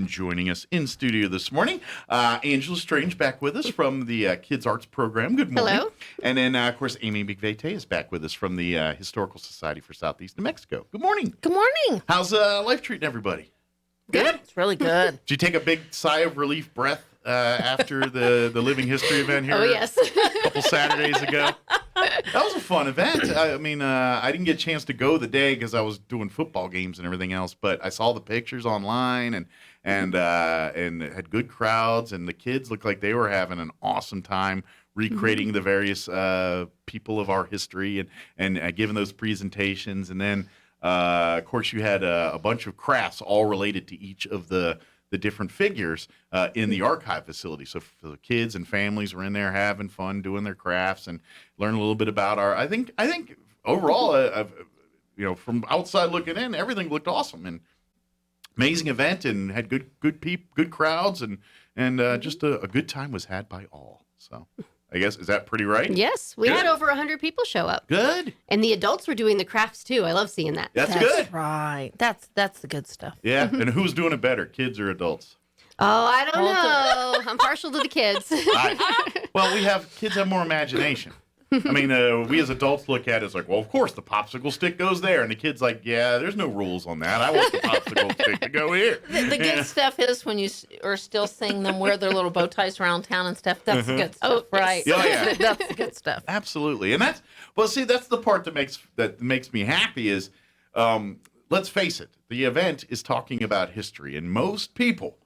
And joining us in studio this morning, Angela Strange back with us from the Kids Arts Program. Good morning. Hello. And then, of course, Amy McVay is back with us from the Historical Society for Southeast New Mexico. Good morning. Good morning. How's life treating everybody? Good. It's really good. Did you take a big sigh of relief breath after the Living History event here? Oh, yes. A couple Saturdays ago. That was a fun event. I mean, I didn't get a chance to go the day because I was doing football games and everything else. But I saw the pictures online and had good crowds, and the kids looked like they were having an awesome time recreating the various people of our history and giving those presentations. And then, of course, you had a bunch of crafts all related to each of the different figures in the archive facility. So for the kids and families were in there having fun doing their crafts and learn a little bit about I think overall, from outside looking in, everything looked awesome and amazing event and had good crowds and just a good time was had by all. So I guess, is that pretty right? Yes. We had over 100 people show up. Good. And the adults were doing the crafts, too. I love seeing that. That's good. Right. That's the good stuff. Yeah. And who's doing it better, kids or adults? Oh, I don't know. I'm partial to the kids. Well, kids have more imagination. I mean, we as adults look at it as like, well, of course, the popsicle stick goes there. And the kid's like, yeah, there's no rules on that. I want the popsicle stick to go here. The good stuff is when you are still seeing them wear their little bow ties around town and stuff. That's the good stuff, right? Oh, yeah. That's the good stuff. Absolutely. And that's the part that makes me happy is, let's face it, the event is talking about history. And most people,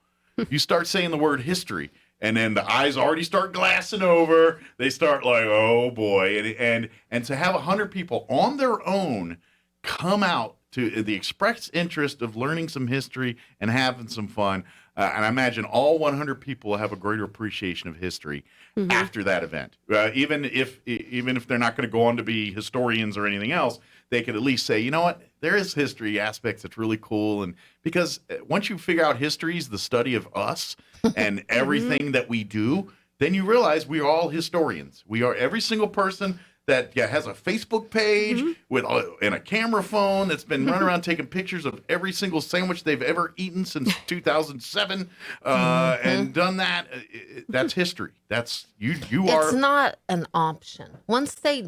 you start saying the word history, and then the eyes already start glassing over. They start like, oh boy. And to have 100 people on their own come out to the express interest of learning some history and having some fun. And I imagine all 100 people will have a greater appreciation of history after that event. Even if they're not going to go on to be historians or anything else, they could at least say, you know what, there is history aspects that's really cool. And because once you figure out history is the study of us and everything that we do, then you realize we are all historians. We are every single person that has a Facebook page and a camera phone that's been running around taking pictures of every single sandwich they've ever eaten since 2007 and done that. That's history. That's you are. It's not an option. Once they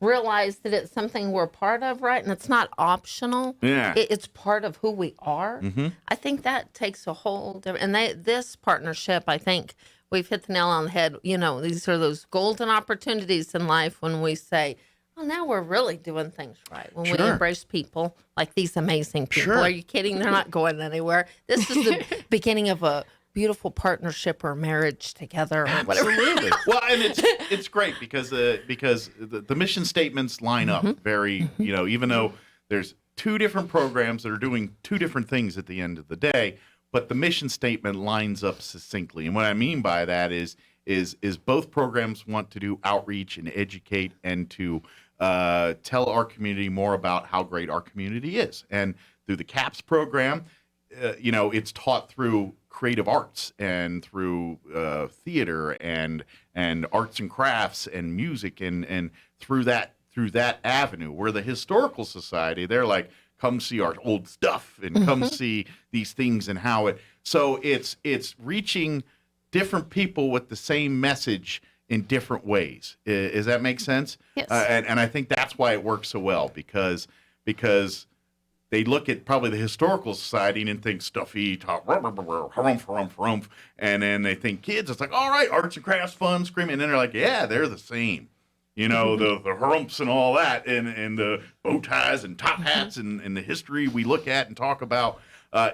realize that it's something we're part of, right? And it's not optional. Yeah. It's part of who we are. I think that takes a whole different, and this partnership, I think we've hit the nail on the head. You know, these are those golden opportunities in life when we say, oh, now we're really doing things right. When we embrace people like these amazing people. Are you kidding? They're not going anywhere. This is the beginning of a beautiful partnership or marriage together or whatever. Absolutely. Well, and it's great because the mission statements line up very, even though there's two different programs that are doing two different things at the end of the day, but the mission statement lines up succinctly. And what I mean by that is both programs want to do outreach and educate and to tell our community more about how great our community is. And through the K.A.P.S program, it's taught through creative arts and through theater and arts and crafts and music and through that avenue. Where the Historical Society, they're like, come see our old stuff and come see these things and how it. So it's reaching different people with the same message in different ways. Does that make sense? Yes. And I think that's why it works so well because they look at probably the Historical Society and think stuffy, harumph, and then they think kids. It's like, all right, arts and crafts, fun, screaming, and then they're like, yeah, they're the same. The harumps and all that, and the bow ties and top hats and the history we look at and talk about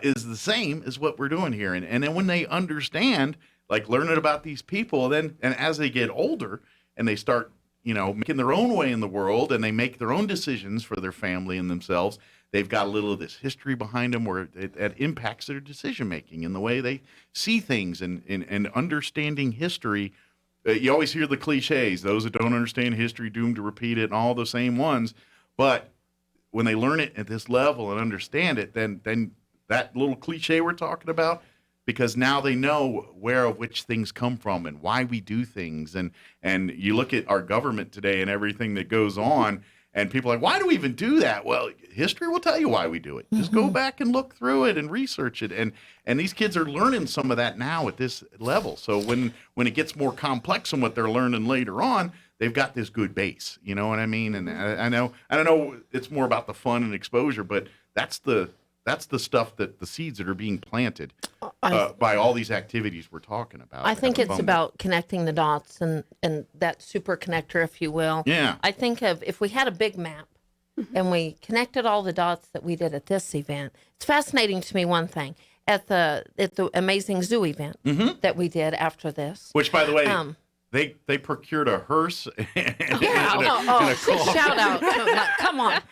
is the same as what we're doing here. And then when they understand, like learning about these people, and as they get older and they start, making their own way in the world and they make their own decisions for their family and themselves, they've got a little of this history behind them where it impacts their decision making and the way they see things and understanding history. You always hear the cliches, those that don't understand history doomed to repeat it and all the same ones. But when they learn it at this level and understand it, then that little cliche we're talking about, because now they know where of which things come from and why we do things. And you look at our government today and everything that goes on, and people are like, why do we even do that? Well, history will tell you why we do it. Just go back and look through it and research it. And these kids are learning some of that now at this level. So when it gets more complex and what they're learning later on, they've got this good base. You know what I mean? And I know it's more about the fun and exposure, but that's the stuff that the seeds that are being planted by all these activities we're talking about. I think it's about connecting the dots and that super connector, if you will. Yeah. I think of if we had a big map and we connected all the dots that we did at this event. It's fascinating to me, one thing, at the Amazing Zoo event that we did after this. Which, by the way, they procured a hearse and a car. Shout out.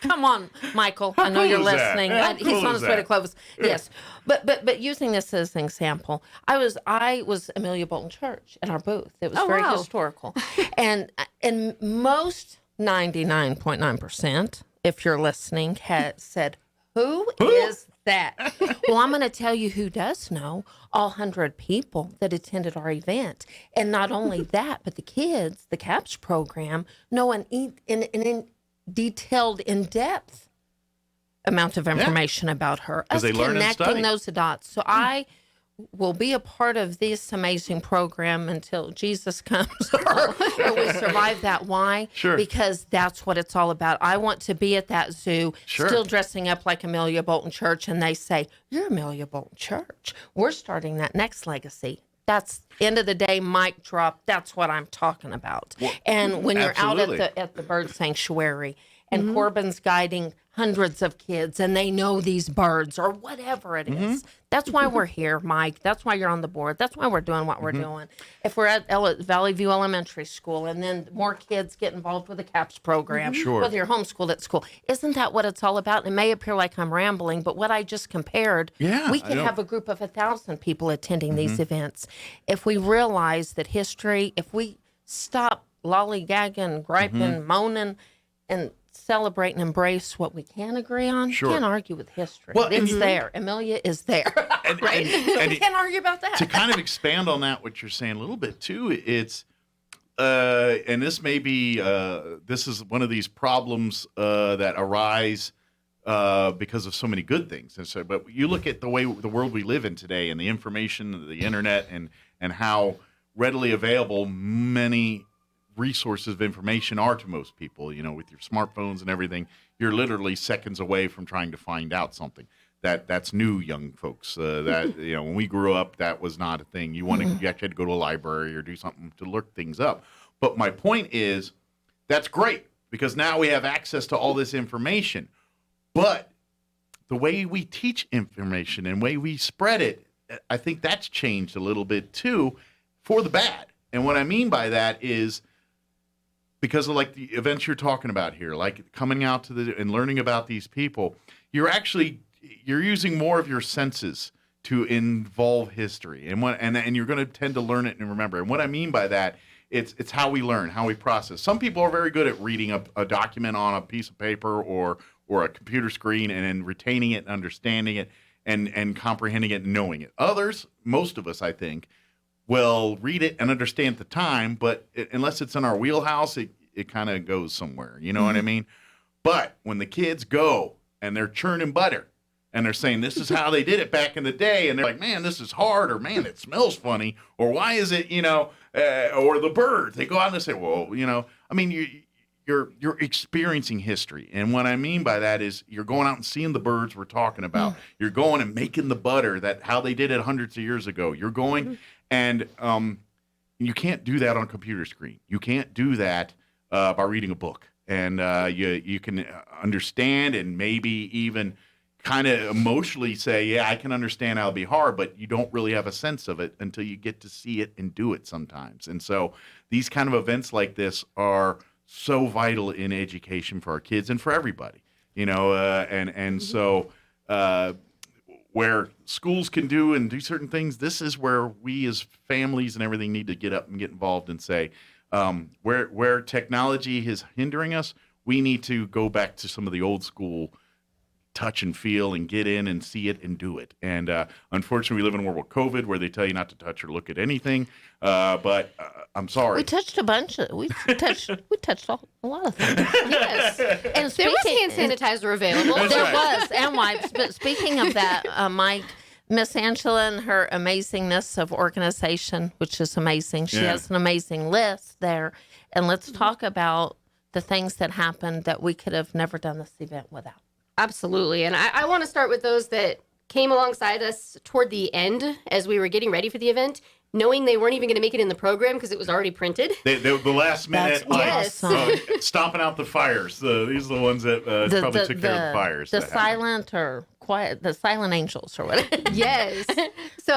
Come on, Michael. I know you're listening. He's on his way to Clovis. Yes. But using this as an example, I was Amelia Bolton Church in our booth. It was very historical. And most 99.9%, if you're listening, had said, who is that? Well, I'm going to tell you who does know. All 100 people that attended our event. And not only that, but the kids, the K.A.P.S program, know an detailed, in-depth amount of information about her. Us they learn and connecting study. those dots. So I will be a part of this amazing program until Jesus comes or we survive that. Why? Sure. Because that's what it's all about. I want to be at that zoo, still dressing up like Amelia Bolton Church, and they say, you're Amelia Bolton Church. We're starting that next legacy. That's end of the day, mic drop. That's what I'm talking about. Well, and when you're out at the bird sanctuary and Corbin's guiding hundreds of kids and they know these birds or whatever it is. That's why we're here, Mike. That's why you're on the board. That's why we're doing what we're doing. If we're at Valley View Elementary School and then more kids get involved with the K.A.P.S program, whether you're homeschooled at school, isn't that what it's all about? It may appear like I'm rambling, but what I just compared, we can have a group of 1,000 people attending these events. If we realize that history, if we stop lollygagging, griping, moaning, and celebrate and embrace what we can agree on. You can't argue with history. Well, it's there. Amelia is there. Right? We can't argue about that. To kind of expand on that, what you're saying a little bit too, it's and this may be this is one of these problems that arise because of so many good things. And so, but you look at the world we live in today, and the information, the internet, and how readily available many resources of information are to most people. You know, with your smartphones and everything, you're literally seconds away from trying to find out something that's new, young folks. That when we grew up, that was not a thing. You actually had to go to a library or do something to look things up. But my point is, that's great because now we have access to all this information. But the way we teach information and way we spread it, I think that's changed a little bit too, for the bad. And what I mean by that is, because of like the events you're talking about here, like coming out to and learning about these people, you're using more of your senses to involve history, and you're going to tend to learn it and remember. And what I mean by that, it's how we learn, how we process. Some people are very good at reading a document on a piece of paper or a computer screen and then retaining it and understanding it and comprehending it and knowing it. Others, most of us, I think, will read it and understand at the time, but unless it's in our wheelhouse, it kind of goes somewhere. You know what I mean? But when the kids go and they're churning butter and they're saying, this is how they did it back in the day, and they're like, man, this is hard, or man, it smells funny, or why is it, or the birds, they go out and they say, well, I mean, you're experiencing history. And what I mean by that is you're going out and seeing the birds we're talking about. You're going and making the butter, how they did it hundreds of years ago. You're going and you can't do that on a computer screen. You can't do that by reading a book. And you can understand and maybe even kind of emotionally say, yeah, I can understand how it'll be hard, but you don't really have a sense of it until you get to see it and do it sometimes. And so these kind of events like this are so vital in education for our kids and for everybody, so where schools can do certain things, this is where we as families and everything need to get up and get involved and say, where technology is hindering us, we need to go back to some of the old school touch and feel and get in and see it and do it. And unfortunately, we live in a world with COVID where they tell you not to touch or look at anything. But I'm sorry. We touched a bunch of. We touched a lot of things. Yes. And There was hand sanitizer available. That's There right. was, and wipes. But speaking of that, Mike, Miss Angela and her amazingness of organization, which is amazing. She Yeah. has an amazing list there. And let's talk about the things that happened that we could have never done this event without. Absolutely. And I want to start with those that came alongside us toward the end as we were getting ready for the event, knowing they weren't even going to make it in the program because it was already printed. The last minute, That's stomping out the fires. These are the ones that probably took care of the fires. The that happened. silent or quiet, the silent angels or whatever. Yes. So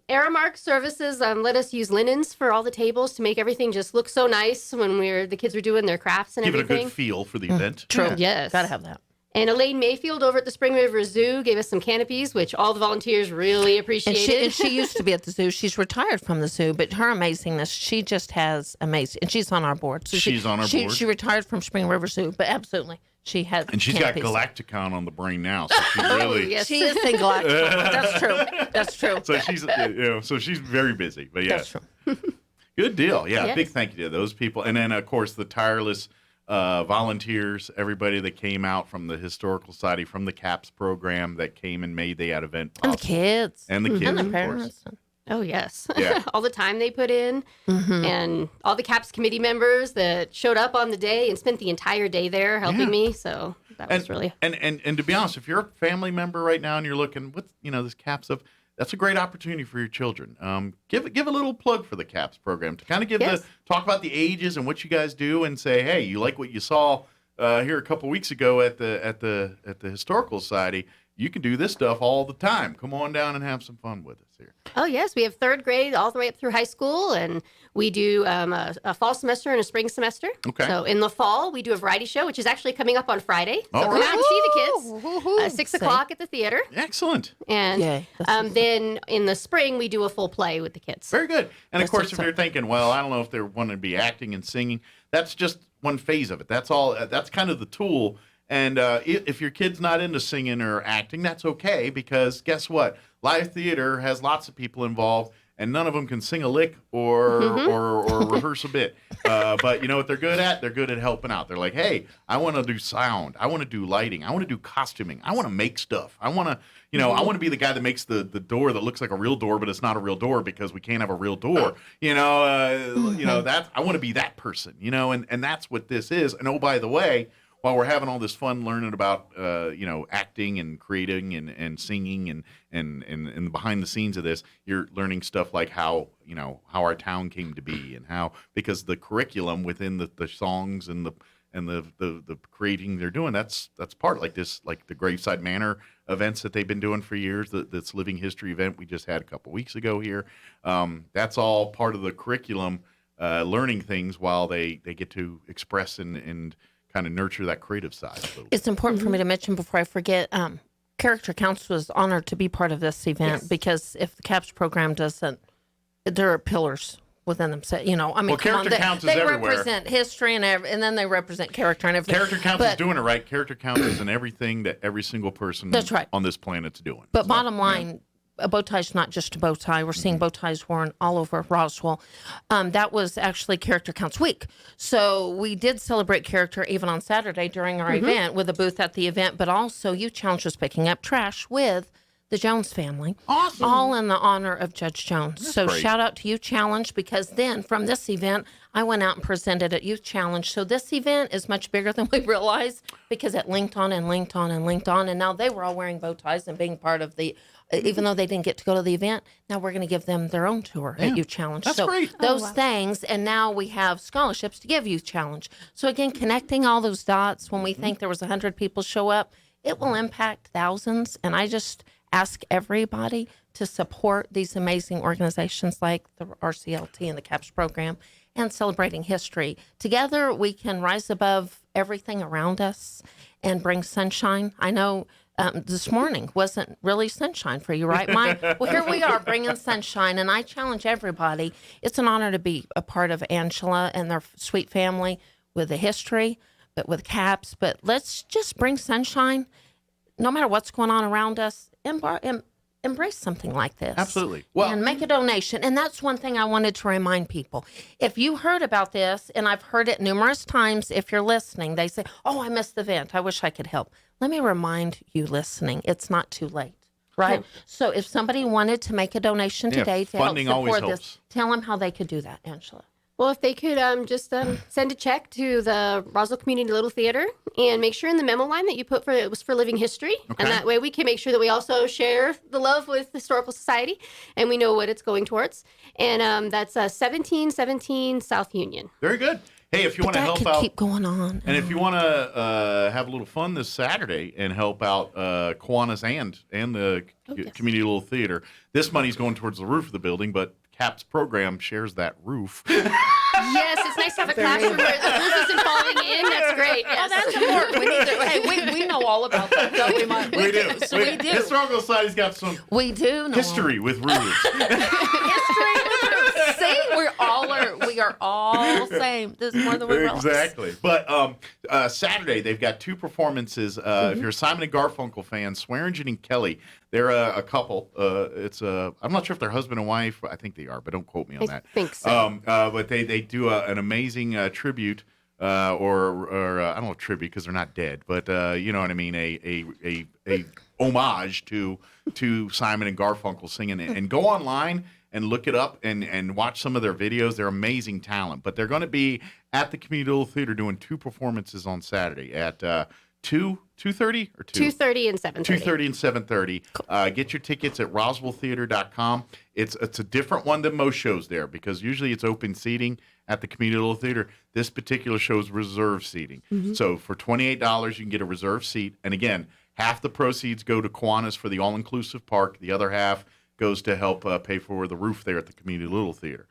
Aramark Services let us use linens for all the tables to make everything just look so nice when the kids were doing their crafts and Give it a everything. good feel for the event. True. Yeah. Yes. Gotta have that. And Elaine Mayfield over at the Spring River Zoo gave us some canopies, which all the volunteers really And appreciated. she used to be at the zoo. She's retired from the zoo, but her amazingness, she just has amazing. And she's on our board. So She's on our board. She retired from Spring River Zoo, but absolutely, she had. And she's canopies. got Galacticon on the brain now, so she really. yes. She is in Galactic. That's true. That's true. So she's very busy. But yeah, That's true. good deal. Yeah, Yes. big thank you to those people, and then of course the tireless volunteers, everybody that came out from the Historical Society, from the K.A.P.S program that came and made that event And possible. the kids. And the kids, And the of course. parents. Oh, yes. Yeah. All the time they put in, and all the CAPS committee members that showed up on the day and spent the entire day there helping Yeah. me. So that was really. And to be honest, if you're a family member right now and you're looking, what's this CAP stuff, that's a great opportunity for your children. Give a little plug for the CAPS program to kind of give Yes. talk about the ages and what you guys do, and say, hey, you like what you saw here a couple weeks ago at the Historical Society. You can do this stuff all the time. Come on down and have some fun with us here. Oh, yes. We have third grade all the way up through high school, and we do a fall semester and a spring semester. Okay. So in the fall, we do a variety show, which is actually coming up on Friday. So All come right. out and see the kids. Woo-hoo-hoo. 6 See? o'clock at the theater. Excellent. And Yay. That's then in the spring, we do a full play with the kids. Very good. And of That's course, if exciting. you're thinking, well, I don't know if they want to be acting and singing, that's just one phase of it. That's all. That's kind of the tool. And if your kid's not into singing or acting, that's okay, because guess what? Live theater has lots of people involved, and none of them can sing a lick or rehearse a bit. But you know what they're good at? They're good at helping out. They're like, hey, I want to do sound. I want to do lighting. I want to do costuming. I want to make stuff. I want to, I want to be the guy that makes the door that looks like a real door, but it's not a real door because we can't have a real door. That's I want to be that person. And that's what this is. And oh, by the way, while we're having all this fun learning about acting and creating and singing and behind the scenes of this, you're learning stuff like how our town came to be, and how, because the curriculum within the songs and the creating they're doing, that's part like the Graveside Manor events that they've been doing for years, this living history event we just had a couple weeks ago here. That's all part of the curriculum, learning things while they get to express and kind of nurture that creative side a little bit. It's important for me to mention before I forget. Character Counts was honored to be part of this event, Yes. because if the CAPS program doesn't, there are pillars within them. I mean, Well, come on, Character Counts is they everywhere. represent history and then they represent character and everything. Character Counts is But- doing it right. Character Counts is in everything that every single person That's right. on this planet's doing. But So, bottom yeah. line, a bow tie is not just a bow tie. We're seeing bow ties worn all over Roswell. That was actually Character Counts Week. So we did celebrate character even on Saturday during our event with a booth at the event, but also Youth Challenge was picking up trash with the Jones family. Awesome. All in the honor of Judge Jones. So great. shout out to Youth Challenge, because then from this event, I went out and presented at Youth Challenge. So this event is much bigger than we realized, because it linked on and linked on and linked on. And now they were all wearing bow ties and being part of the, even though they didn't get to go to the event, now we're going to give them their own tour at Youth Challenge. That's so great. those things, and now we have scholarships to give Youth Challenge. So again, connecting all those dots, when we think there was 100 people show up, it will impact thousands. And I just ask everybody to support these amazing organizations like the RCLT and the CAPS program, and celebrating history. Together, we can rise above everything around us and bring sunshine. I know this morning wasn't really sunshine for you, right, Mike? Well, here we are bringing sunshine, and I challenge everybody. It's an honor to be a part of Angela and their sweet family with the history, but with CAPS. But let's just bring sunshine. no matter what's going on around us, embrace something like this. Absolutely. Well, and make a donation. And that's one thing I wanted to remind people. If you heard about this, and I've heard it numerous times, if you're listening, they say, oh, I missed the event. I wish I could help. Let me remind you listening, it's not too late. Right? So if somebody wanted to make a donation today to help funding always support helps. this, tell them how they could do that, Angela. Well, if they could just send a check to the Roswell Community Little Theater and make sure in the memo line that you put it was for living history. Okay. And that way we can make sure that we also share the love with the Historical Society and we know what it's going towards. And that's 1717 South Union. very good. Hey, if you want to help out, Keep going on. and if you want to have a little fun this Saturday and help out Kiwanis and the Community Little Theater, this money's going towards the roof of the building, but K.A.P.S program shares that roof. Yes, it's nice to have a classroom where the roof isn't falling in. That's great. Yes. Oh, that's important. We need to, hey, we know all about that, don't we, Mike? We do. So we do. Historical Society's got some We do know history with roofs. See, we are all same. This is more than we realize. Exactly. But Saturday, they've got two performances. If you're a Simon and Garfunkel fan, Swearingen and Kelly, they're a couple. I'm not sure if they're husband and wife. I think they are, but don't quote me on that. I think so. But they do an amazing tribute, or I don't know, tribute because they're not dead, but you know what I mean, a homage to Simon and Garfunkel singing it. And go online and look it up and watch some of their videos. They're amazing talent. But they're going to be at the Community Little Theater doing two performances on Saturday at 2:30 or 2? 2:30 and 7:30. 2:30 and 7:30. Get your tickets at roswelltheater.com. It's a different one than most shows there because usually it's open seating at the Community Little Theater. This particular show is reserve seating. So for $28, you can get a reserve seat. And again, half the proceeds go to Kiwanis for the all-inclusive park. The other half goes to help pay for the roof there at the Community Little Theater.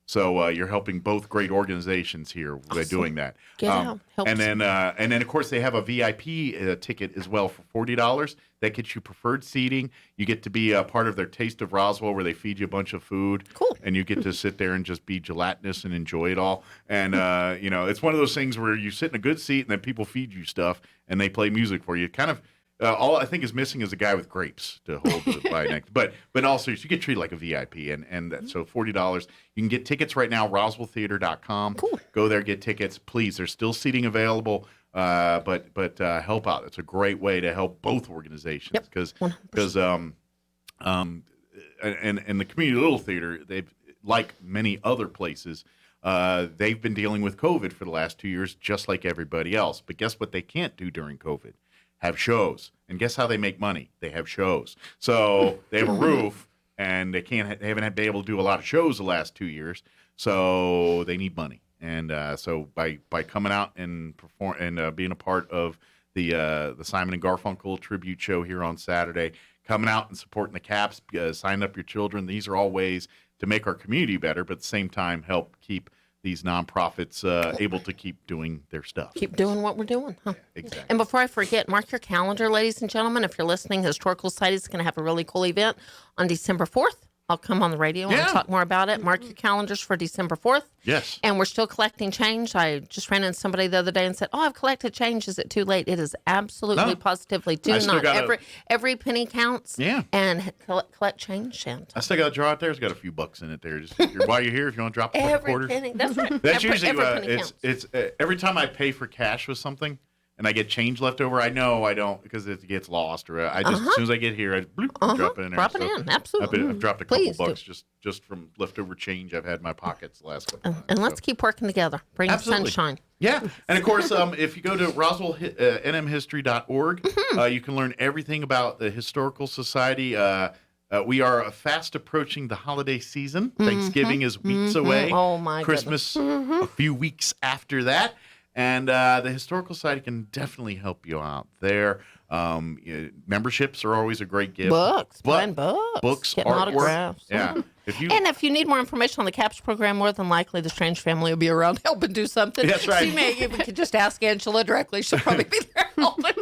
So you're helping both great organizations here by doing that. Get out. Help And then of course they have a VIP ticket as well for $40. That gets you preferred seating. You get to be a part of their Taste of Roswell, where they feed you a bunch of food. Cool. And you get to sit there and just be gelatinous and enjoy it all. And it's one of those things where you sit in a good seat and then people feed you stuff and they play music for you. Kind of. All I think is missing is a guy with grapes to hold by next. But also you get treated like a VIP, so $40. You can get tickets right now, roswelltheater.com. Cool. Go there, get tickets, please. There's still seating available, but help out. It's a great way to help both organizations because and the Community Little Theater, they've, like many other places, they've been dealing with COVID for the last 2 years, just like everybody else. But guess what they can't do during COVID? Have shows. And guess how they make money? They have shows. So they have a roof, and they haven't been able to do a lot of shows the last 2 years. So they need money. And so by coming out and perform and being a part of the Simon and Garfunkel tribute show here on Saturday, coming out and supporting the K.A.P.S, signing up your children, these are all ways to make our community better, but at the same time help keep these nonprofits able to keep doing their stuff. Keep doing what we're doing, huh? Exactly. And before I forget, mark your calendar, ladies and gentlemen. If you're listening, Historical Society is going to have a really cool event on December 4th. I'll come on the radio and talk more about it. Mark your calendars for December 4th. Yes. And we're still collecting change. I just ran into somebody the other day and said, "Oh, I've collected change. Is it too late?" It is absolutely, positively do not. Every penny counts. Yeah. And collect change. And I still got a drawer out there. It's got a few bucks in it there. Just while you're here, if you want to drop a couple every quarters. penny. That's right. That's usually every penny counts. it's every time I pay for cash with something and I get change left over, I know I don't because it gets lost, or I just as soon as I get here, I drop it in there. Drop it in, absolutely. I've dropped a couple Please bucks just from leftover change I've had in my pockets the last couple times. And let's keep working together. Bring Absolutely. sunshine. Yeah, and of course, if you go to roswellnmhistory.org, you can learn everything about the Historical Society. We are fast approaching the holiday season. Thanksgiving is weeks away. Oh, my Christmas a few weeks after that. And the Historical Society can definitely help you out there. Memberships are always a great gift. Buying books. Books, getting artwork. autographs. Yeah. And if you need more information on the K.A.P.S program, more than likely the Strange family will be around helping do something. That's right. So you may even could just ask Angela directly. She'll probably be there helping.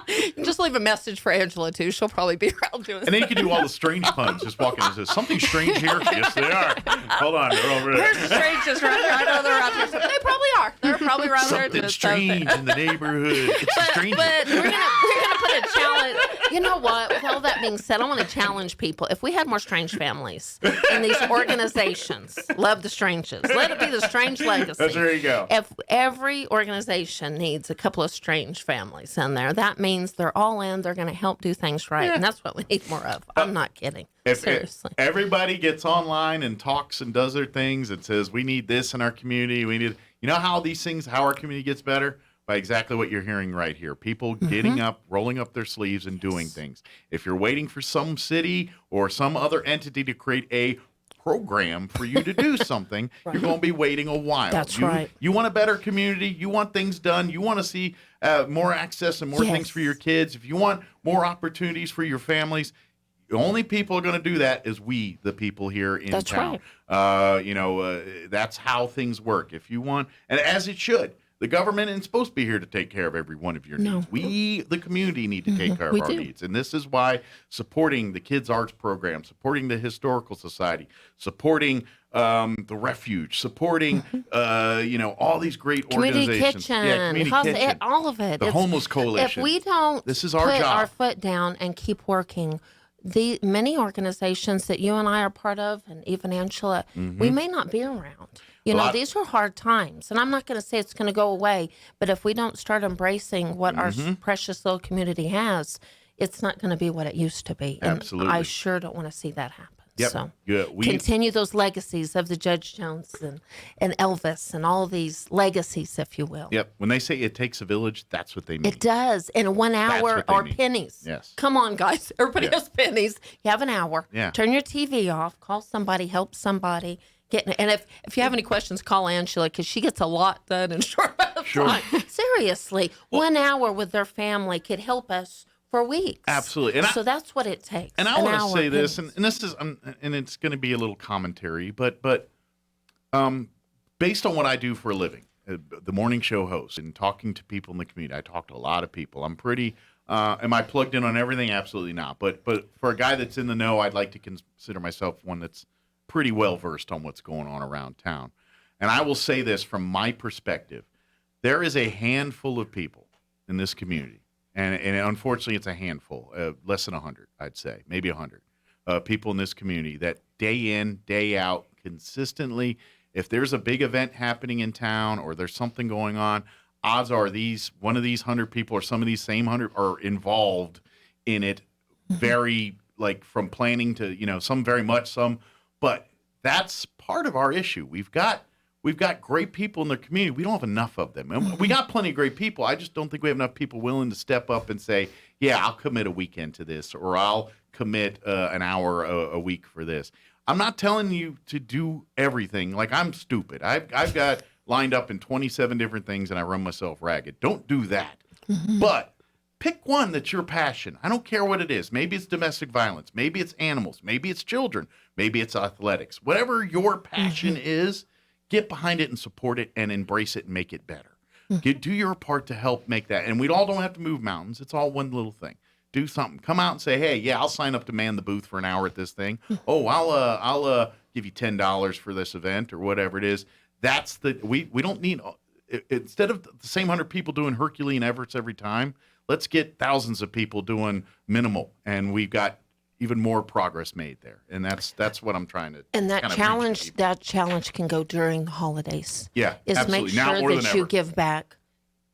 You can just leave a message for Angela, too. She'll probably be around doing And then you can do all the strange puns. Just walk in and say, something strange here? Yes, they are. Hold on. They're over there. Where's the strangest right there? I know they're out there. They probably are. They're probably around there. Something strange in the neighborhood. It's strange. But we're gonna put want to challenge. You know what? With all that being said, I want to challenge people. If we had more strange families in these organizations, love the stranges. Let it be the strange legacy. There you go. If every organization needs a couple of strange families in there, that means they're all in. They're going to help do things right, and that's what we need more of. I'm not kidding. Seriously. If everybody gets online and talks and does their things and says we need this in our community, we need. You know how these things, how our community gets better? By exactly what you're hearing right here. People getting up, rolling up their sleeves, and doing things. If you're waiting for some city or some other entity to create a program for you to do something, you're going to be waiting a while. That's right. You want a better community. You want things done. You want to see more access and more things for your kids. If you want more opportunities for your families, the only people are going to do that is we, the people here in town. Right. That's how things work. If you want, and as it should. The government isn't supposed to be here to take care of every one of your needs. We, the community, need to take care of our needs. And this is why supporting the Kids Arts Program, supporting the Historical Society, supporting the Refuge, supporting, all these great organizations. Community Kitchen, all of it. The Homeless Coalition. If we don't this is our put job. our foot down and keep working, the many organizations that you and I are part of, and even Angela, we may not be around. These are hard times, and I'm not going to say it's going to go away, but if we don't start embracing what our precious little community has, it's not going to be what it used to be. And Absolutely. I sure don't want to see that happen. Yep. So Continue those legacies of the Judge Jones and Elvis and all these legacies, if you will. Yep. When they say it takes a village, that's what they mean. It does. In 1 hour or pennies. Yes. Come on, guys. Everybody has pennies. You have an hour. Yeah. Turn your TV off. Call somebody. Help somebody. And if you have any questions, call Angela because she gets a lot done in short amount of time. Seriously, 1 hour with their family could help us for weeks. Absolutely. And so that's what it takes. And I want to say this, and this is, and it's going to be a little commentary, but based on what I do for a living, the morning show host and talking to people in the community, I talk to a lot of people. I'm pretty. Am I plugged in on everything? Absolutely not. But for a guy that's in the know, I'd like to consider myself one that's pretty well versed on what's going on around town. And I will say this from my perspective. There is a handful of people in this community, and unfortunately it's a handful, less than 100, I'd say, maybe 100 people in this community that day in, day out, consistently, if there's a big event happening in town or there's something going on, odds are one of these 100 people or some of these same 100 are involved in it very, like from planning to, some very much, some. But that's part of our issue. We've got great people in the community. We don't have enough of them. And we got plenty of great people. I just don't think we have enough people willing to step up and say, yeah, I'll commit a weekend to this, or I'll commit an hour a week for this. I'm not telling you to do everything. Like, I'm stupid. I've got lined up in 27 different things, and I run myself ragged. Don't do that. But pick one that's your passion. I don't care what it is. Maybe it's domestic violence. Maybe it's animals. Maybe it's children. Maybe it's athletics. Whatever your passion is, get behind it and support it and embrace it and make it better. Do your part to help make that. And we all don't have to move mountains. It's all one little thing. Do something. Come out and say, hey, yeah, I'll sign up to man the booth for an hour at this thing. Oh, I'll give you $10 for this event or whatever it is. That's we don't need, instead of the same 100 people doing Herculean efforts every time, let's get thousands of people doing minimal, and we've got even more progress made there. And that's what I'm trying to. And that challenge can go during the holidays. Yeah, is absolutely. Make sure that you give back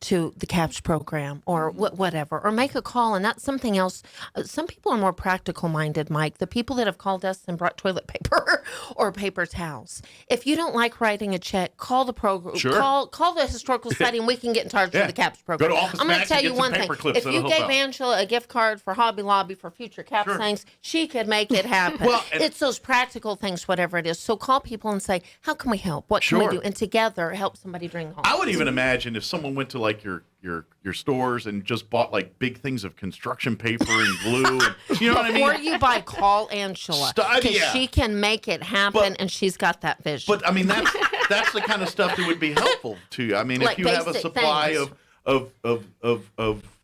to the K.A.P.S program or whatever, or make a call. And that's something else. Some people are more practical minded, Mike. The people that have called us and brought toilet paper or paper towels. If you don't like writing a check, call the program. Sure. Call the Historical Society and we can get in charge of the K.A.P.S program. Go to Office I'm going to tell you one thing. If you gave Angela a gift card for Hobby Lobby for future K.A.P.S things, she could make it happen. It's those practical things, whatever it is. So call people and say, how can we help? What can we do? And together help somebody during the holidays. I would even imagine if someone went to like your stores and just bought like big things of construction paper and glue, and, you know what I mean? Before you buy, call Angela because she can make it happen, and she's got that vision. But I mean, that's the kind of stuff that would be helpful to you. I mean, like if you have a supply of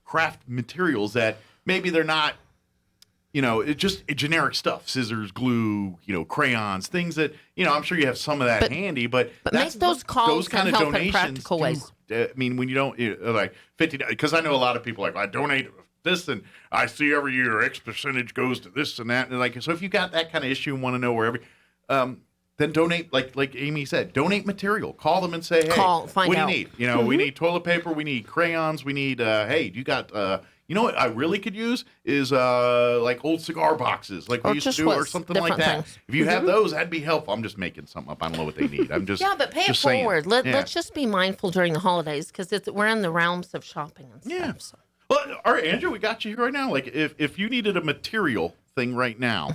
craft materials that maybe they're not, it's just generic stuff, scissors, glue, crayons, things that, I'm sure you have some of that handy, but make those calls those kind and of help donations in practical ways. I mean, when you don't like $50, because I know a lot of people are like, I donate this, and I see every year X percentage goes to this and that. And like, so if you got that kind of issue and want to know where then donate, like Amy said, donate material. Call them and say, hey, Find what do you out. need? You know, we need toilet paper, we need crayons, we need, hey, you got, you know what I really could use is like old cigar boxes, like we Or used to just do, or lists, something like different that. things. If you have those, that'd be helpful. I'm just making something up. I don't know what they need. I'm just Yeah, but pay it just saying. forward. Yeah. Let's just be mindful during the holidays because we're in the realms of shopping and stuff. Yeah. So. Well, all right, Andrew, we got you right now. Like, if you needed a material thing right now,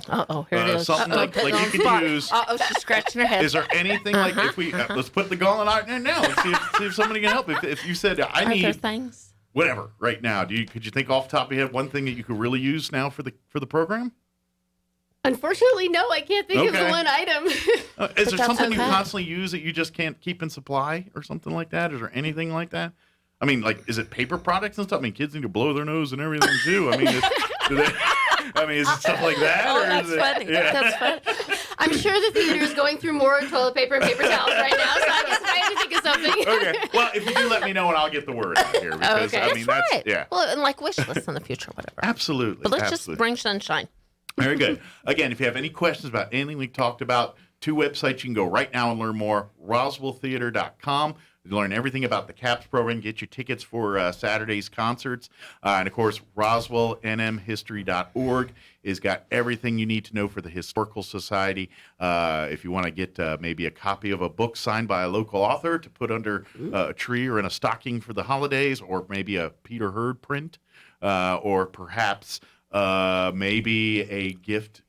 Here it is. something like you could use. She's scratching her head. Is there anything like if we let's put the gauntlet out there now? Let's see if somebody can help. If you said I Are there need things? whatever right now, could you think off the top of your head one thing that you could really use now for the program? Unfortunately, no, I can't think of Okay. the one item. Is there that's something you okay. constantly use that you just can't keep in supply or something like that? Is there anything like that? I mean, like, is it paper products and stuff? I mean, kids need to blow their nose and everything too. I mean, is it stuff like that? Oh, or that's is it, funny. Yeah. That's funny. I'm sure the theater is going through more toilet paper and paper towels right now, so I'm just trying to think of something. Okay. Well, if you do, let me know and I'll get the word out here because Okay. I mean That's right. yeah, Well, and like wish lists in the future, whatever. absolutely. But let's absolutely. just bring sunshine. Very good. Again, if you have any questions about anything we talked about, 2 websites you can go right now and learn more. RoswellTheater.com. You learn everything about the K.A.P.S program, get your tickets for Saturday's concerts. And, of course, RoswellNMHistory.org has got everything you need to know for the Historical Society. If you want to get maybe a copy of a book signed by a local author to put under a tree or in a stocking for the holidays, or maybe a Peter Hurd print, or perhaps maybe a gift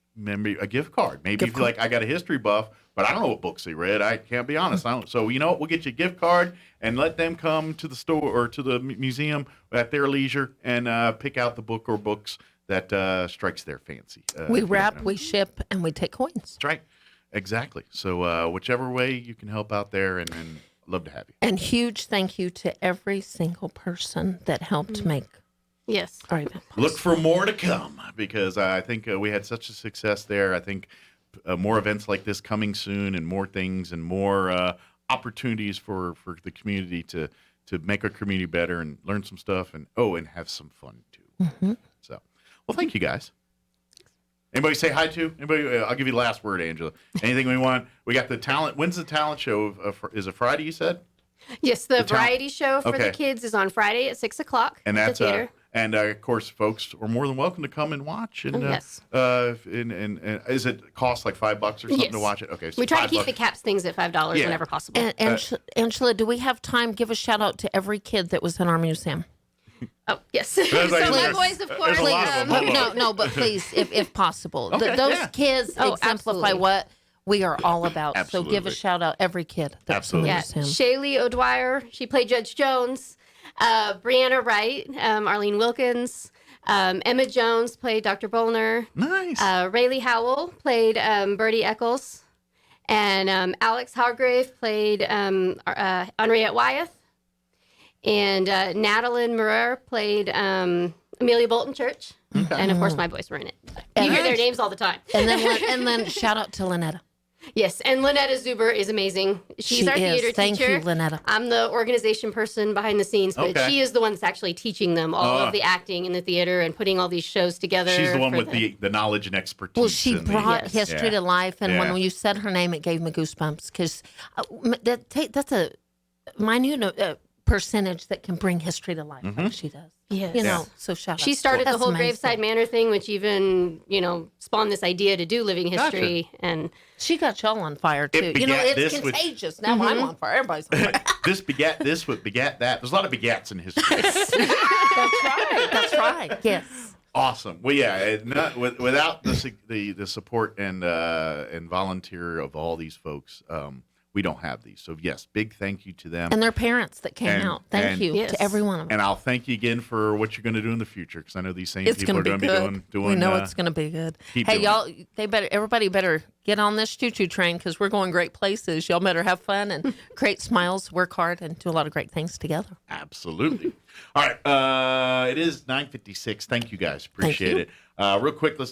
card. Maybe if you're like, I got a history buff, but I don't know what books they read. I can't be honest. I don't. So you know what? We'll get you a gift card and let them come to the store or to the museum at their leisure and pick out the book or books that strikes their fancy. We if you wrap, don't know. we ship, and we take coins. That's right. Exactly. So whichever way you can help out there, and love to have you. And huge thank you to every single person that helped make Yes. our event. Look for more to come because I think we had such a success there. I think more events like this coming soon, and more things and more opportunities for the community to make our community better and learn some stuff and have some fun too. Mm-hmm. So, well, thank you guys. Anybody say hi to? Anybody? I'll give you the last word, Angela. Anything we want? We got the talent. When's the talent show? Is it Friday? You said. Yes, the variety show for Okay. the kids is on Friday at 6:00 And at that's the theater. of course, folks are more than welcome to come and watch. And Yes. and is it cost like $5 or something Yes. to watch it? Okay, so We try to keep $5. the K.A.P.S things at $5 Yeah. whenever possible. And Angela, do we have time? Give a shout out to every kid that was in our museum. Oh, yes. so like my there's- boys, of there's course. a lot of them. No, but please, if possible. Okay, Those yeah. kids Oh, exemplify absolutely. what we are all about. So give Absolutely. a shout out every kid that's in the Yeah, museum. Shaylee O'Dwyer, she played Judge Jones. Brianna Wright, Arlene Wilkins. Emma Jones played Dr. Bolner. Nice. Rayleigh Howell played Bertie Eccles. And Alex Hargrave played Henriette Wyeth. And Natalie Morer played Amelia Bolton Church. And of course, my boys were in it. You hear their names all the time. And then shout out to Lynetta. Yes, and Lynetta Zuber is amazing. She's She our is. theater Thank teacher. you, Lynetta. I'm the organization person behind the scenes, but Okay. she is the one that's actually teaching them all of the acting in the theater and putting all these shows together. She's the one for with the knowledge and expertise. Well, she and the- brought Yes. history Yeah. to life, and Yeah. when you said her name, it gave me goosebumps because that's a minute percentage that can bring history to life, like she does. Yes. You know, so shout out. She started the That's whole amazing. Graveside Manor thing, which even, spawned this idea to do living history. And She got y'all on fire too. It You know, begat it's this with- contagious. Now I'm on fire. Everybody's on fire. This begat this, what begat that. There's a lot of begats in history. That's right. That's right. Yes. Awesome. Well, yeah, without the support and volunteer of all these folks, we don't have these. So yes, big thank you to them. And their parents that came And- out. Thank and- you Yes. to every one of them. And I'll thank you again for what you're going to do in the future, because I know these same It's people going are to be going to good. be doing. We know it's going to be good. keep Hey, doing y'all, everybody better get on this choo-choo train because we're going great places. Y'all better have fun and create smiles, work hard, and do a lot of great things together. Absolutely. All right. It is 9:56. Thank you guys. Appreciate you. it. Real quick, let's